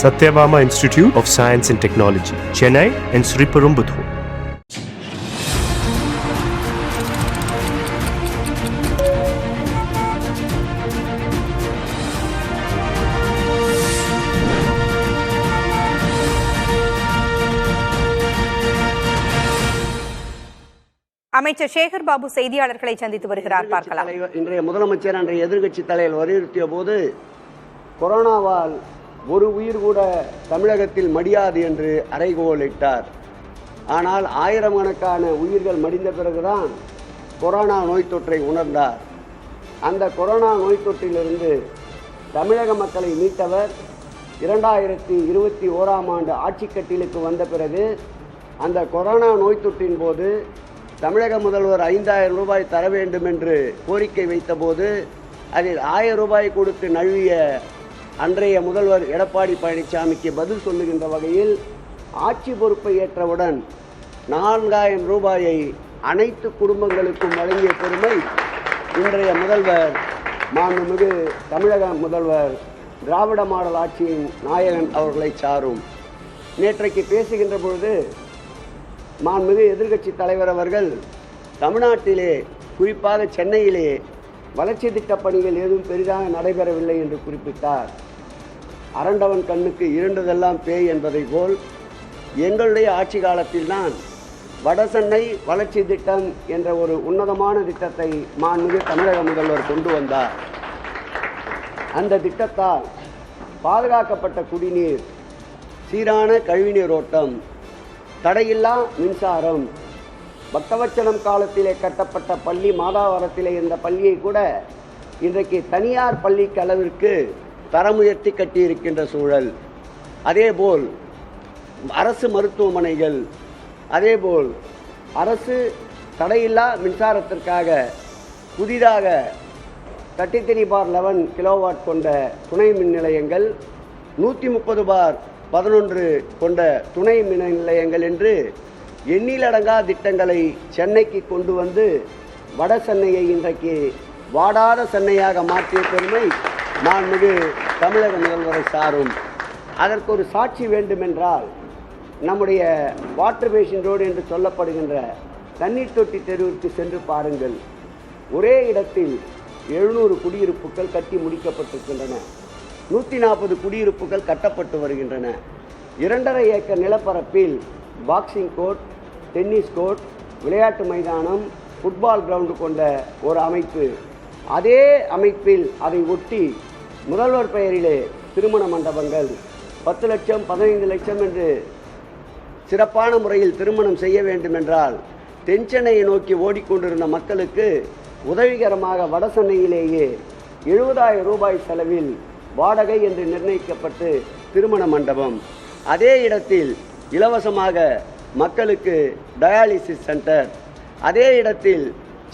Satyabama Institute of Science and Technology, Chennai and Sriperumbudur. அமைச்சர் சேகர் பாபு செய்தியாளர்களை சந்தித்து வருகிறார். பார்க்கலாம். இன்றைய முதலமைச்சர் அன்றைய எதிர்க்கட்சி தலைவர் வலியுறுத்திய போது கொரோனாவால் ஒரு உயிர் கூட தமிழகத்தில் மடியாது என்று அறைகோலிட்டார். ஆனால் ஆயிரக்கணக்கான உயிர்கள் மடிந்த பிறகுதான் கொரோனா நோய் தொற்றை உணர்ந்தார். அந்த கொரோனா நோய் தொற்றிலிருந்து தமிழக மக்களை மீட்டவர் 2021ஆம் ஆண்டு ஆட்சிக்கட்டிலுக்கு வந்த பிறகு அந்த கொரோனா நோய் தொற்றின் போது தமிழக முதல்வர் 5000 ரூபாய் தர வேண்டும் என்று கோரிக்கை வைத்தபோது அதில் 1000 ரூபாய் கொடுத்து நழுவிய அன்றைய முதல்வர் எடப்பாடி பழனிசாமிக்கு பதில் சொல்லுகின்ற வகையில் ஆட்சி பொறுப்பை ஏற்றவுடன் 4000 ரூபாயை அனைத்து குடும்பங்களுக்கும் வழங்கிய பெருமை இன்றைய முதல்வர் மாண்புமிகு தமிழக முதல்வர் திராவிட மாடல் ஆட்சியின் நாயகன் அவர்களை சாரும். நேற்றைக்கு பேசுகின்ற பொழுது மாண்புமிகு எதிர்க்கட்சி தலைவர் அவர்கள் தமிழ்நாட்டிலே குறிப்பாக சென்னையிலே வளர்ச்சி திட்டப் பணிகள் ஏதும் பெரிதாக நடைபெறவில்லை என்று குறிப்பிட்டார். அரண்டவன் கண்ணுக்கு இருண்டதெல்லாம் பேய் என்பதை போல் எங்களுடைய ஆட்சி காலத்தில்தான் வடசென்னை வளர்ச்சி திட்டம் என்ற ஒரு உன்னதமான திட்டத்தை மாண்புமிகு தமிழக முதல்வர் கொண்டு வந்தார். அந்த திட்டத்தால் பாதுகாக்கப்பட்ட குடிநீர், சீரான கழிவுநீர் ஓட்டம், தடையில்லா மின்சாரம், பக்தவச்சனம் காலத்திலே கட்டப்பட்ட பள்ளி மாதாவரத்திலே இந்த பள்ளியை கூட இன்றைக்கு தனியார் பள்ளிக்கு அளவிற்கு தரமுயர்த்தி கட்டியிருக்கின்ற சூழல், அதேபோல் அரசு மருத்துவமனைகள், அதேபோல் அரசு தடையில்லா மின்சாரத்திற்காக புதிதாக 33/11 கிலோவாட் கொண்ட துணை மின் நிலையங்கள், 130/11 கொண்ட துணை மின் நிலையங்கள் என்று எண்ணிலடங்கா திட்டங்களை சென்னைக்கு கொண்டு வந்து வட சென்னையை இன்றைக்கு வாடாத சென்னையாக மாற்றிய பெருமை மாண்புமிகு தமிழக முதல்வரை சாரும். அதற்கு ஒரு சாட்சி வேண்டுமென்றால் நம்முடைய வாட்டர் பேசின் ரோடு என்று சொல்லப்படுகின்ற தண்ணீர் தொட்டி தெருவிற்கு சென்று பாருங்கள். ஒரே இடத்தில் 700 குடியிருப்புகள் கட்டி முடிக்கப்பட்டிருக்கின்றன. 140 குடியிருப்புகள் கட்டப்பட்டு வருகின்றன. 2.5 ஏக்கர் நிலப்பரப்பில் பாக்ஸிங் கோர்ட், டென்னிஸ் கோர்ட், விளையாட்டு மைதானம், ஃபுட்பால் கிரவுண்டு கொண்ட ஒரு அமைப்பு. அதே அமைப்பில் அதை ஒட்டி முதல்வர் பெயரிலே திருமண மண்டபங்கள் 10 லட்சம் 15 லட்சம் என்று சிறப்பான முறையில் திருமணம் செய்ய வேண்டுமென்றால் தென்சென்னையை நோக்கி ஓடிக்கொண்டிருந்த மக்களுக்கு உதவிகரமாக வட சென்னையிலேயே 70,000 ரூபாய் செலவில் வாடகை என்று நிர்ணயிக்கப்பட்டு திருமண மண்டபம், அதே இடத்தில் இலவசமாக மக்களுக்கு டயாலிசிஸ் சென்டர், அதே இடத்தில்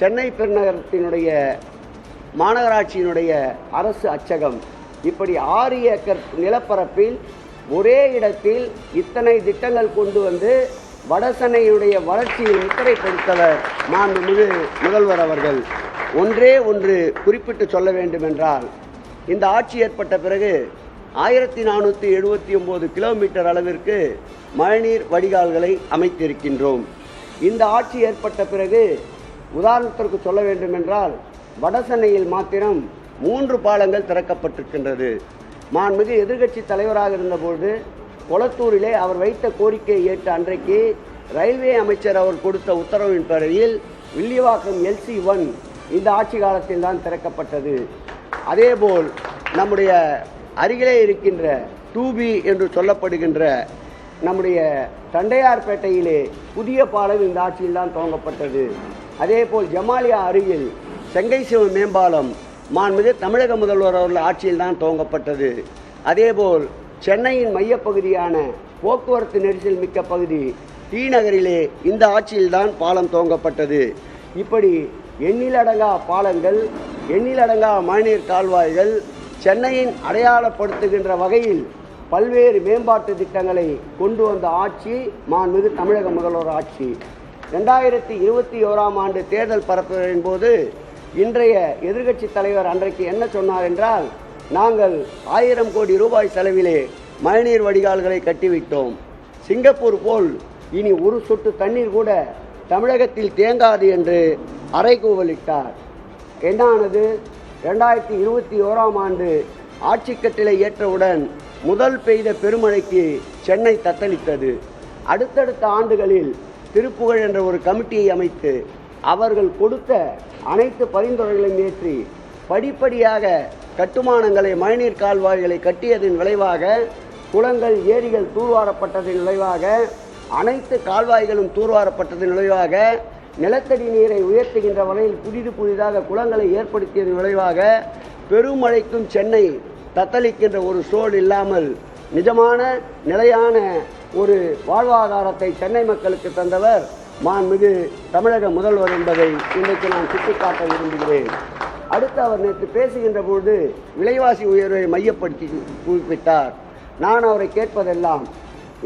சென்னை பெருநகரத்தினுடைய மாநகராட்சியினுடைய அரசு அச்சகம், இப்படி 6 ஏக்கர் நிலப்பரப்பில் ஒரே இடத்தில் இத்தனை திட்டங்கள் கொண்டு வந்து வட சென்னையுடைய வளர்ச்சியில் முத்திரை பதித்தவர் மாண்புமிகு முதல்வர் அவர்கள். ஒன்றே ஒன்று குறிப்பிட்டு சொல்ல வேண்டுமென்றால், இந்த ஆட்சி ஏற்பட்ட பிறகு 1479 கிலோமீட்டர் அளவிற்கு மழைநீர் வடிகால்களை அமைத்திருக்கின்றோம். இந்த ஆட்சி ஏற்பட்ட பிறகு உதாரணத்திற்கு சொல்ல வேண்டுமென்றால் வட சென்னையில் மாத்திரம் 3 பாலங்கள் திறக்கப்பட்டிருக்கின்றது. மாண்புமிகு எதிர்க்கட்சி தலைவராக இருந்தபோது கொளத்தூரிலே அவர் வைத்த கோரிக்கையை ஏற்ற அன்றைக்கு ரயில்வே அமைச்சர் அவர் கொடுத்த உத்தரவின் பேரில் வில்லிவாக்கம் LC1 இந்த ஆட்சி காலத்தில் தான் திறக்கப்பட்டது. அதேபோல் நம்முடைய அருகிலே இருக்கின்ற 2B என்று சொல்லப்படுகின்ற நம்முடைய தண்டையார்பேட்டையிலே புதிய பாலம் இந்த ஆட்சியில் தான் துவங்கப்பட்டது. அதேபோல் ஜமாலியா அருகில் செங்கைசிவ மேம்பாலம் மாண்புமிகு தமிழக முதல்வர் அவர்கள் ஆட்சியில் தான் துவங்கப்பட்டது. அதேபோல் சென்னையின் மையப்பகுதியான போக்குவரத்து நெரிசல் மிக்க பகுதி டி நகரிலே இந்த ஆட்சியில் தான் பாலம் துவங்கப்பட்டது. இப்படி எண்ணிலடங்கா பாலங்கள், எண்ணிலடங்கா மழைநீர் கால்வாய்கள், சென்னையின் அடையாளப்படுத்துகின்ற வகையில் பல்வேறு மேம்பாட்டு திட்டங்களை கொண்டு வந்த ஆட்சி மாண்புமிகு தமிழக முதல்வர் ஆட்சி. 2021ஆம் ஆண்டு தேர்தல் பரப்புரையின் போது இன்றைய எதிர்க்கட்சி தலைவர் அன்றைக்கு என்ன சொன்னார் என்றால், நாங்கள் 1000 கோடி ரூபாய் செலவிலே மழைநீர் வடிகால்களை கட்டிவிட்டோம். சிங்கப்பூர் போல் இனி ஒரு சொட்டு தண்ணீர் கூட தமிழகத்தில் தேங்காது என்று அறைகூவலிட்டார். என்னானது? 2021ஆம் ஆண்டு ஆட்சி கட்டளை ஏற்றவுடன் முதல் பெய்த பெருமழைக்கு சென்னை தத்தளித்தது. அடுத்தடுத்த ஆண்டுகளில் திருப்புகழ் என்ற ஒரு கமிட்டியை அமைத்து அவர்கள் கொடுத்த அனைத்து பரிந்துரைகளையும் ஏற்றி படிப்படியாக கட்டுமானங்களை, மழைநீர் கால்வாய்களை கட்டியதன் விளைவாக குளங்கள், ஏரிகள் தூர்வாரப்பட்டதன் விளைவாக, அனைத்து கால்வாய்களும் தூர்வாரப்பட்டதன் விளைவாக, நிலத்தடி நீரை உயர்த்துகின்ற வகையில் புதிதாக குளங்களை ஏற்படுத்தியதன் விளைவாக பெருமழைக்கும் சென்னை தத்தளிக்கின்ற ஒரு சூழல் இல்லாமல் நிஜமான நிலையான ஒரு வாழ்வாதாரத்தை சென்னை மக்களுக்கு தந்தவர் மாண்புமிகு தமிழக முதல்வர் என்பதை இன்றைக்கு நான் சுட்டிக்காட்ட விரும்புகிறேன். அடுத்து அவர் நேற்று பேசுகின்ற பொழுது விலைவாசி உயர்வை மையப்படுத்தி குறிப்பிட்டார். நான் அவரை கேட்பதெல்லாம்,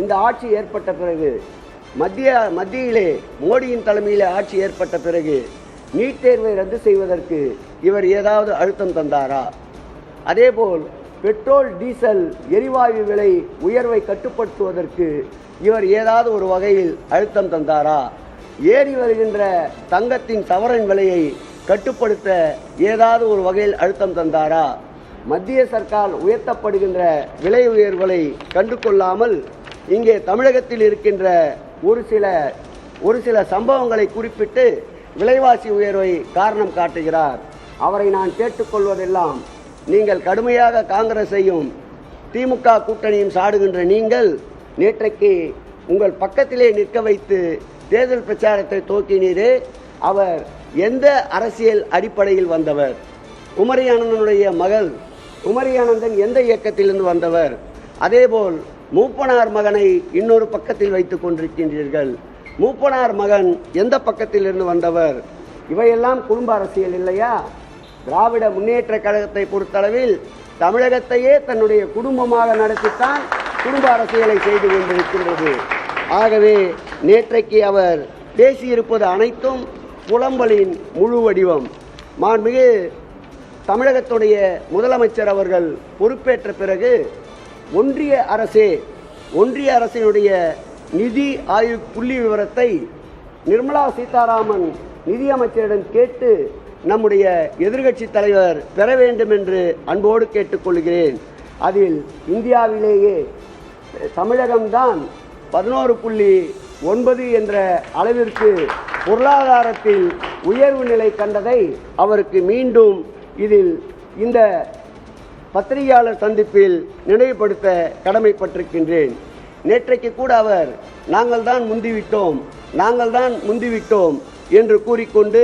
இந்த ஆட்சி ஏற்பட்ட பிறகு மத்தியிலே மோடியின் தலைமையிலே ஆட்சி ஏற்பட்ட பிறகு நீட் தேர்வை ரத்து செய்வதற்கு இவர் ஏதாவது அழுத்தம் தந்தாரா? அதேபோல் பெட்ரோல், டீசல், எரிவாயு விலை உயர்வை கட்டுப்படுத்துவதற்கு இவர் ஏதாவது ஒரு வகையில் அழுத்தம் தந்தாரா? ஏறி வருகின்ற தங்கத்தின் சவரன் விலையை கட்டுப்படுத்த ஏதாவது ஒரு வகையில் அழுத்தம் தந்தாரா? மத்திய சர்க்கார் உயர்த்தப்படுகின்ற விலை உயர்வுகளை கண்டு கொள்ளாமல் இங்கே தமிழகத்தில் இருக்கின்ற ஒரு சில சம்பவங்களை குறிப்பிட்டு விலைவாசி உயர்வை காரணம் காட்டுகிறார். அவரை நான் கேட்டுக்கொள்வதெல்லாம், நீங்கள் கடுமையாக காங்கிரஸையும் திமுக கூட்டணியும் சாடுகின்ற நீங்கள் நேற்றைக்கு உங்கள் பக்கத்திலே நிற்க வைத்து தேர்தல் பிரச்சாரத்தை துவக்கினீரே, அவர் எந்த அரசியல் அடிப்படையில் வந்தவர்? குமரியானந்தனுடைய மகள் குமரியானந்தன் எந்த இயக்கத்திலிருந்து வந்தவர்? அதேபோல் மூப்பனார் மகனை இன்னொரு பக்கத்தில் வைத்துக் கொண்டிருக்கின்றீர்கள். மூப்பனார் மகன் எந்த பக்கத்திலிருந்து வந்தவர்? இவையெல்லாம் குடும்ப அரசியல் இல்லையா? திராவிட முன்னேற்ற கழகத்தை பொறுத்தளவில் தமிழகத்தையே தன்னுடைய குடும்பமாக நடத்தித்தான் குடும்ப அரசியலை செய்து கொண்டிருக்கின்றது. ஆகவே நேற்றைக்கு அவர் பேசியிருப்பது அனைத்தும் புலம்பலின் முழு வடிவம். மாண்புமிகு தமிழகத்துடைய முதலமைச்சர் அவர்கள் பொறுப்பேற்ற பிறகு ஒன்றிய அரசினுடைய நிதி ஆய்வு புள்ளி விவரத்தை நிர்மலா சீதாராமன் நிதியமைச்சரிடம் கேட்டு நம்முடைய எதிர்க்கட்சி தலைவர் பெற வேண்டும் என்று அன்போடு கேட்டுக்கொள்கிறேன். அதில் இந்தியாவிலேயே தமிழகம்தான் 11.9 என்ற அளவிற்கு பொருளாதாரத்தில் உயர்வு நிலை கண்டதை அவருக்கு மீண்டும் இதில் இந்த பத்திரிகையாளர் சந்திப்பில் நினைவுபடுத்த கடமைப்பட்டிருக்கின்றேன். நேற்றைக்கு கூட அவர் நாங்கள் தான் முந்திவிட்டோம் என்று கூறிக்கொண்டு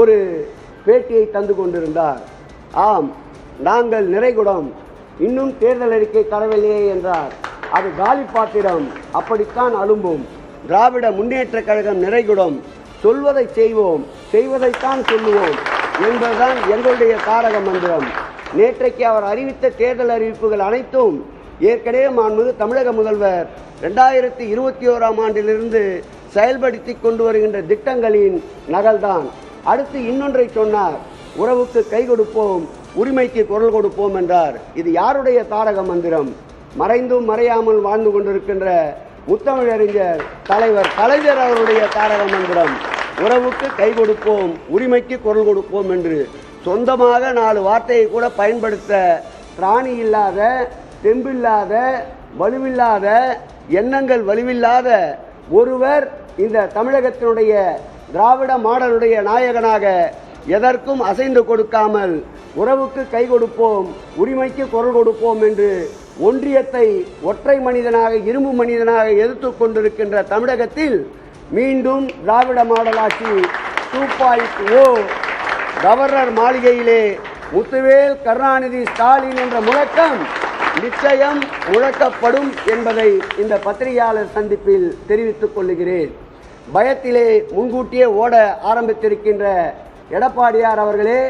ஒரு பேட்டியை தந்து கொண்டிருந்தார். ஆம், நாங்கள் நிறைகுடம், இன்னும் தேர்தல் அறிக்கை தரவில்லையே என்றார். அது காலி பாத்திரம், அப்படித்தான் அலும்பும். திராவிட முன்னேற்ற கழகம் நிறைகுடம், சொல்வதை செய்வோம், செய்வதைத்தான் சொல்லுவோம் என்பதுதான் எங்களுடைய தாரக மந்திரம். நேற்றைக்கு அவர் அறிவித்த தேர்தல் அறிவிப்புகள் அனைத்தும் ஏற்கனவே மாண்புமிகு தமிழக முதல்வர் 2021ஆம் ஆண்டிலிருந்து செயல்படுத்தி கொண்டு வருகின்ற திட்டங்களின் நகல்தான். அடுத்து இன்னொன்றை சொன்னார், உறவுக்கு கை கொடுப்போம், உரிமைக்கு குரல் கொடுப்போம் என்றார். இது யாருடைய தாரக மந்திரம்? மறைந்தும் மறையாமல் வாழ்ந்து கொண்டிருக்கின்ற முத்தமிழறிஞர் தலைவர் கலைஞர் அவருடைய தாரக மந்திரம். உறவுக்கு கை கொடுப்போம், உரிமைக்கு குரல் கொடுப்போம் என்று சொந்தமாக 4 வார்த்தையை கூட பயன்படுத்த திராணி இல்லாத, தெம்பில்லாத, வலுவில்லாத, எண்ணங்கள் வலுவில்லாத ஒருவர் இந்த தமிழகத்தினுடைய திராவிட மாடலுடைய நாயகனாக எதற்கும் அசைந்து கொடுக்காமல் உறவுக்கு கை கொடுப்போம், உரிமைக்கு குரல் கொடுப்போம் என்று ஒன்றியத்தை ஒற்றை மனிதனாக, இரும்பு மனிதனாக எதிர்த்து கொண்டிருக்கின்ற தமிழகத்தில் மீண்டும் திராவிட மாடல் ஆட்சி 2.0 கவர்னர் மாளிகையிலே முத்துவேல் கருணாநிதி ஸ்டாலின் என்ற முழக்கம் நிச்சயம் முழக்கப்படும் என்பதை இந்த பத்திரிகையாளர் சந்திப்பில் தெரிவித்துக் கொள்கிறேன். பயத்திலே முன்கூட்டியே ஓட ஆரம்பித்திருக்கின்ற எடப்பாடியார் அவர்களே,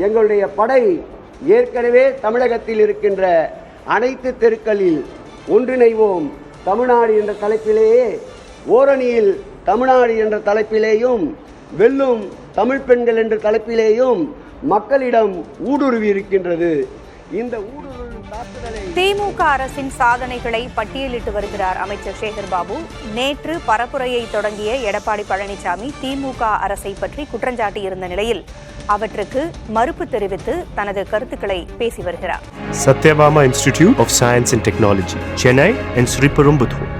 எங்களுடைய படை ஏற்கனவே தமிழகத்தில் இருக்கின்ற அனைத்து தெருக்களில் ஒன்றிணைவோம் தமிழ்நாடு என்ற தலைப்பிலேயே, ஓரணியில் தமிழ்நாடு என்ற தலைப்பிலேயும், வெல்லும் தமிழ் பெண்கள் என்ற தலைப்பிலேயும் மக்களிடம் ஊடுருவி இருக்கின்றது. இந்த ஊடுருவி திமுக அரசின் சாதனைகளை பட்டியலிட்டு வருகிறார் அமைச்சர் சேகர் பாபு. நேற்று பரப்புரையை தொடங்கிய எடப்பாடி பழனிசாமி திமுக அரசை பற்றி குற்றஞ்சாட்டியிருந்த நிலையில் அவற்றுக்கு மறுப்பு தெரிவித்து தனது கருத்துக்களை பேசி வருகிறார். Satyabama Institute of Science and Technology, Chennai and Sriperumbudur.